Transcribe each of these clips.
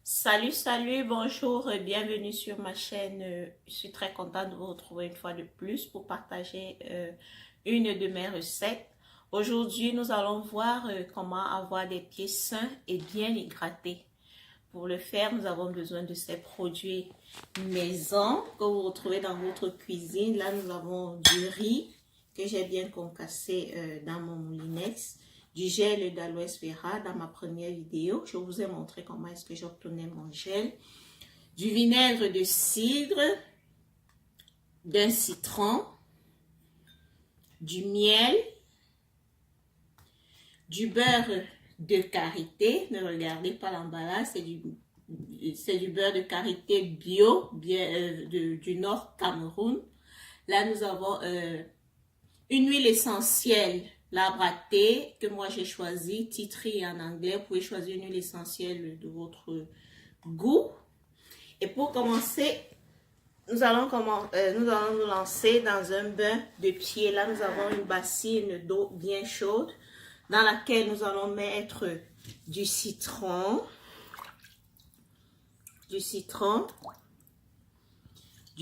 Salut, bonjour, bienvenue sur ma chaîne. Je suis très contente de vous retrouver une fois de plus pour partager une de mes recettes. Aujourd'hui, nous allons voir comment avoir des pieds sains et bien hydratés. Pour le faire, nous avons besoin de ces produits maison que vous retrouvez dans votre cuisine. Là, nous avons du riz que j'ai bien concassé dans mon moulinex, du gel d'aloe vera dans ma première vidéo. Je vous ai montré comment est-ce que j'obtenais mon gel, du vinaigre de cidre, d'un citron, du miel, du beurre de karité. Ne regardez pas l'emballage, c'est du beurre de karité bio du Nord Cameroun. Là, nous avons une huile essentielle, l'arbre à thé, que moi j'ai choisi, tea tree en anglais. Vous pouvez choisir une huile essentielle de votre goût. Et pour commencer, nous allons nous lancer dans un bain de pied. Là, nous avons une bassine d'eau bien chaude dans laquelle nous allons mettre du citron, du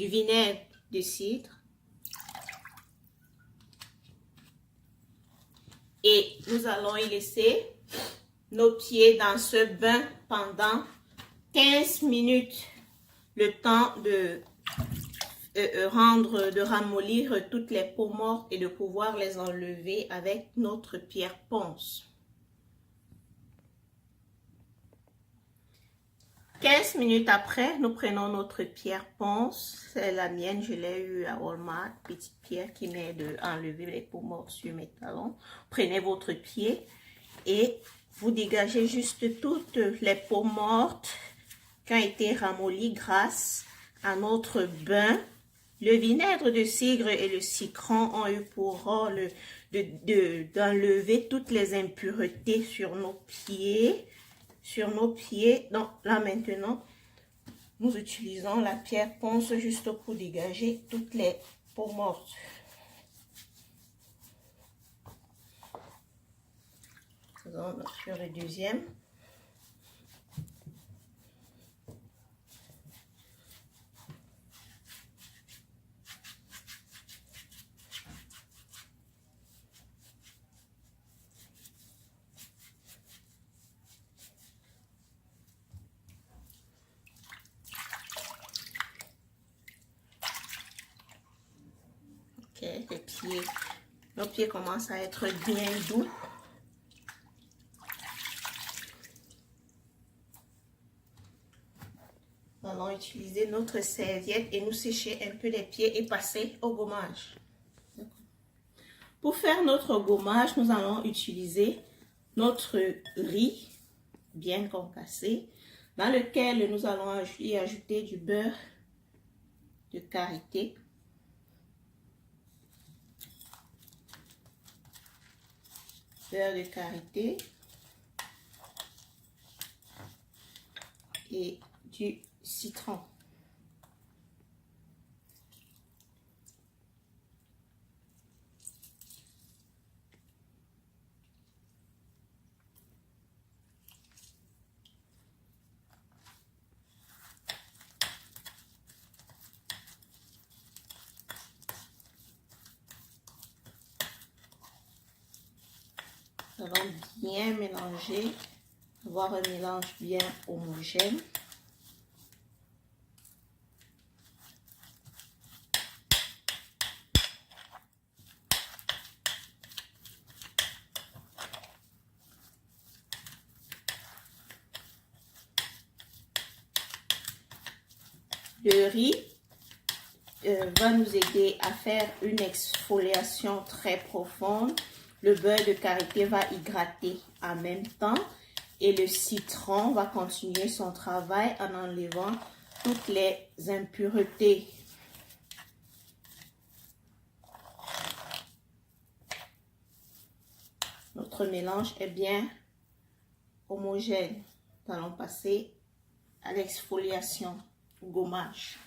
vinaigre de cidre, et nous allons y laisser nos pieds dans ce bain pendant 15 minutes, le temps de ramollir toutes les peaux mortes et de pouvoir les enlever avec notre pierre ponce. 15 minutes après, nous prenons notre pierre ponce. C'est la mienne, je l'ai eue à Walmart, petite pierre qui m'aide à enlever les peaux mortes sur mes talons. Prenez votre pied et vous dégagez juste toutes les peaux mortes qui ont été ramollies grâce à notre bain. Le vinaigre de cidre et le citron ont eu pour rôle d'enlever toutes les impuretés sur nos pieds. Donc là maintenant, nous utilisons la pierre ponce juste pour dégager toutes les peaux mortes. Faisons sur le deuxième. Nos pieds commencent à être bien doux. Nous allons utiliser notre serviette et nous sécher un peu les pieds et passer au gommage. Pour faire notre gommage, nous allons utiliser notre riz bien concassé, dans lequel nous allons y ajouter du beurre de karité. Beurre de karité et du citron. Nous allons bien mélanger, avoir un mélange bien homogène. Le riz va nous aider à faire une exfoliation très profonde. Le beurre de karité va hydrater en même temps et le citron va continuer son travail en enlevant toutes les impuretés. Notre mélange est bien homogène. Nous allons passer à l'exfoliation, au gommage.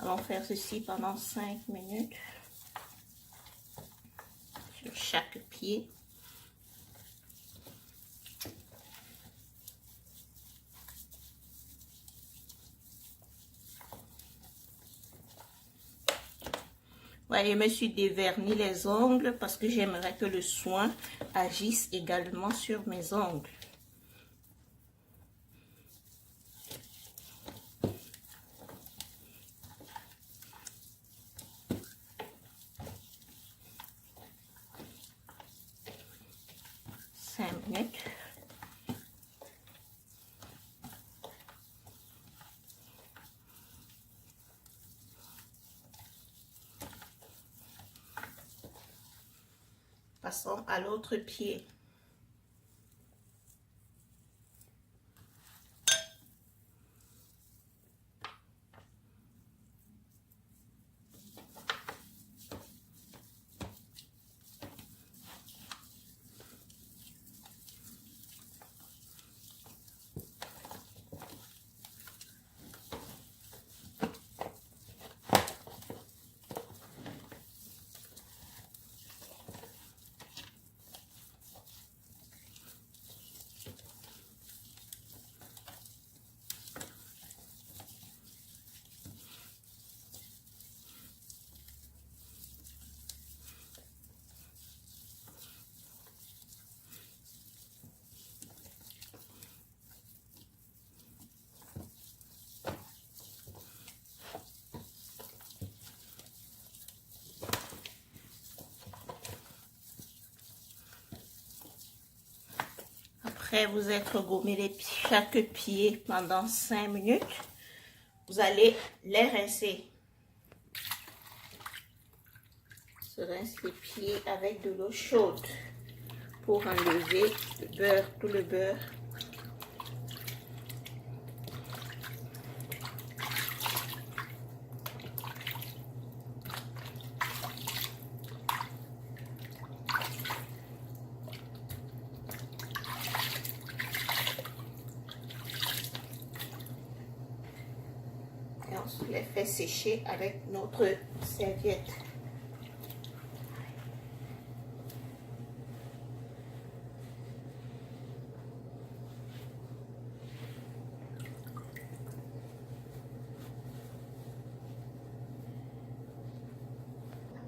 allons faire ceci pendant 5 minutes sur chaque pied. Voyez, je me suis déverni les ongles parce que j'aimerais que le soin agisse également sur mes ongles. Minutes. Passons à l'autre pied. Après vous être gommé chaque pied pendant 5 minutes, vous allez les rincer. Se rince les pieds avec de l'eau chaude pour enlever le beurre, tout le beurre. Et on se les fait sécher avec notre serviette.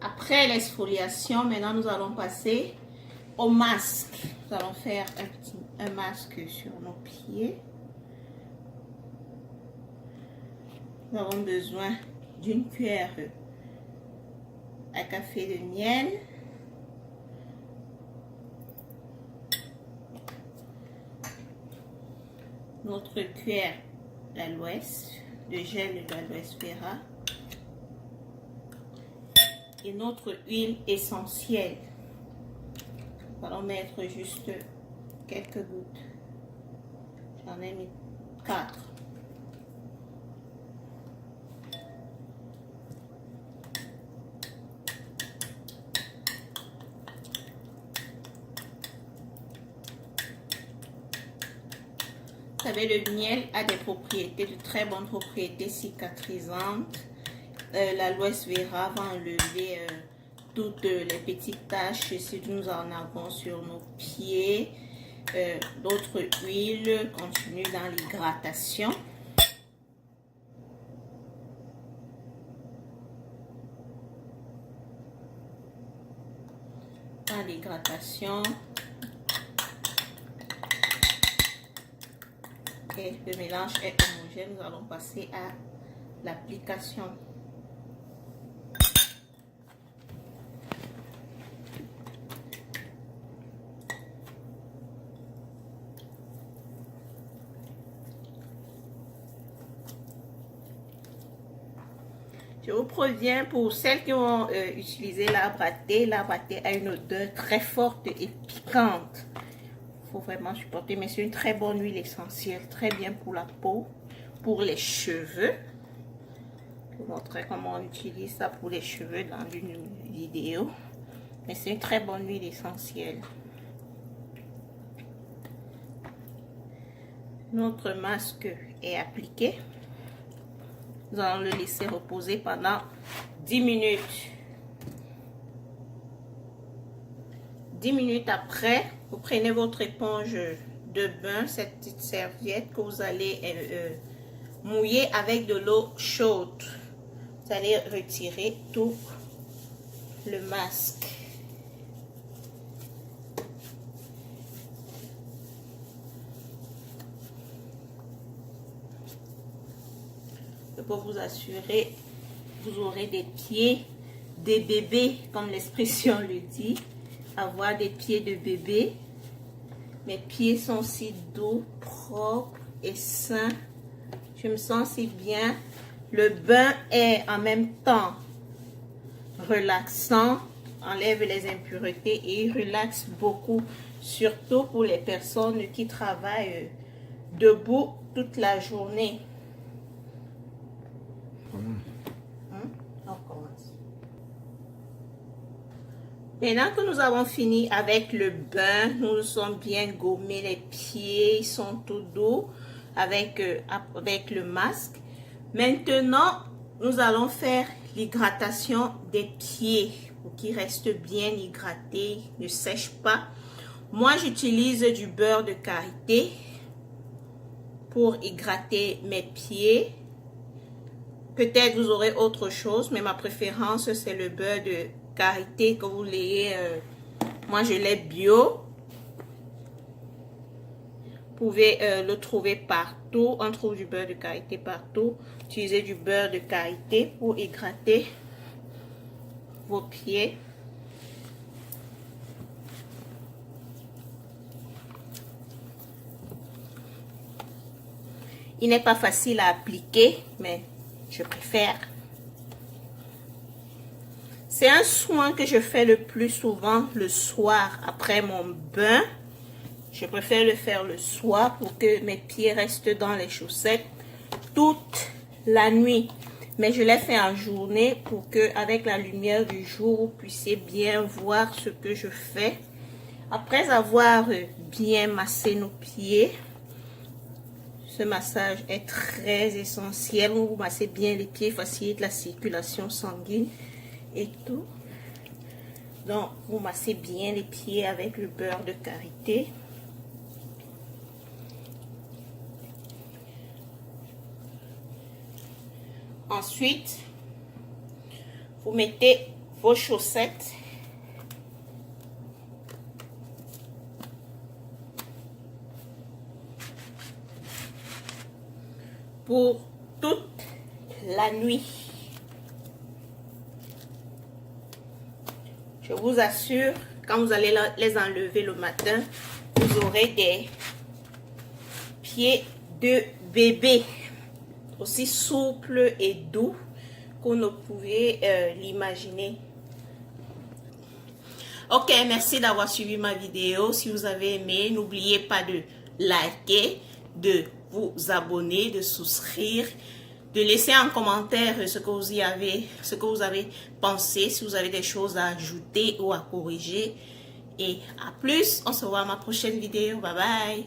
Après l'exfoliation, maintenant nous allons passer au masque. Nous allons faire un masque sur nos pieds. Nous avons besoin d'une cuillère à café de miel, notre cuillère d'aloès, de gel d'aloès vera et notre huile essentielle. Nous allons mettre juste quelques gouttes. J'en ai mis 4. Vous savez, le miel a des propriétés, de très bonnes propriétés cicatrisantes. L'aloès vera va enlever toutes les petites taches si nous en avons sur nos pieds. D'autres huiles continuent dans l'hydratation. Dans l'hydratation. Et le mélange est homogène, nous allons passer à l'application. Je vous préviens, pour celles qui vont utiliser l'arbre à thé a une odeur très forte et piquante. Il faut vraiment supporter, mais c'est une très bonne huile essentielle, très bien pour la peau, pour les cheveux. Je vous montrerai comment on utilise ça pour les cheveux dans une vidéo. Mais c'est une très bonne huile essentielle. Notre masque est appliqué. Nous allons le laisser reposer pendant 10 minutes. 10 minutes après, vous prenez votre éponge de bain, cette petite serviette que vous allez mouiller avec de l'eau chaude. Vous allez retirer tout le masque. Pour vous assurer, vous aurez des pieds de bébé, comme l'expression le dit. Avoir des pieds de bébé. Mes pieds sont si doux, propres et sains. Je me sens si bien. Le bain est en même temps relaxant, enlève les impuretés et relaxe beaucoup, surtout pour les personnes qui travaillent debout toute la journée. On commence. Maintenant que nous avons fini avec le bain, nous nous sommes bien gommés les pieds, ils sont tout doux avec le masque. Maintenant, nous allons faire l'hydratation des pieds pour qu'ils restent bien hydratés, ne sèchent pas. Moi, j'utilise du beurre de karité pour hydrater mes pieds. Peut-être vous aurez autre chose, mais ma préférence, c'est le beurre de karité que vous l'ayez. Moi, je l'ai bio. Vous pouvez le trouver partout. On trouve du beurre de karité partout. Utilisez du beurre de karité pour hydrater vos pieds. Il n'est pas facile à appliquer, mais je préfère. C'est un soin que je fais le plus souvent le soir après mon bain. Je préfère le faire le soir pour que mes pieds restent dans les chaussettes toute la nuit. Mais je l'ai fait en journée pour que, avec la lumière du jour, vous puissiez bien voir ce que je fais. Après avoir bien massé nos pieds, ce massage est très essentiel. Vous massez bien les pieds, facilite la circulation sanguine et tout. Donc, vous massez bien les pieds avec le beurre de karité. Ensuite, vous mettez vos chaussettes. Pour toute la nuit. Je vous assure, quand vous allez les enlever le matin, vous aurez des pieds de bébé. Aussi souples et doux qu'on ne pouvait l'imaginer. Ok, merci d'avoir suivi ma vidéo. Si vous avez aimé, n'oubliez pas de liker, de vous abonner, de souscrire, de laisser en commentaire ce que vous avez pensé, si vous avez des choses à ajouter ou à corriger. Et à plus, on se voit à ma prochaine vidéo. Bye bye.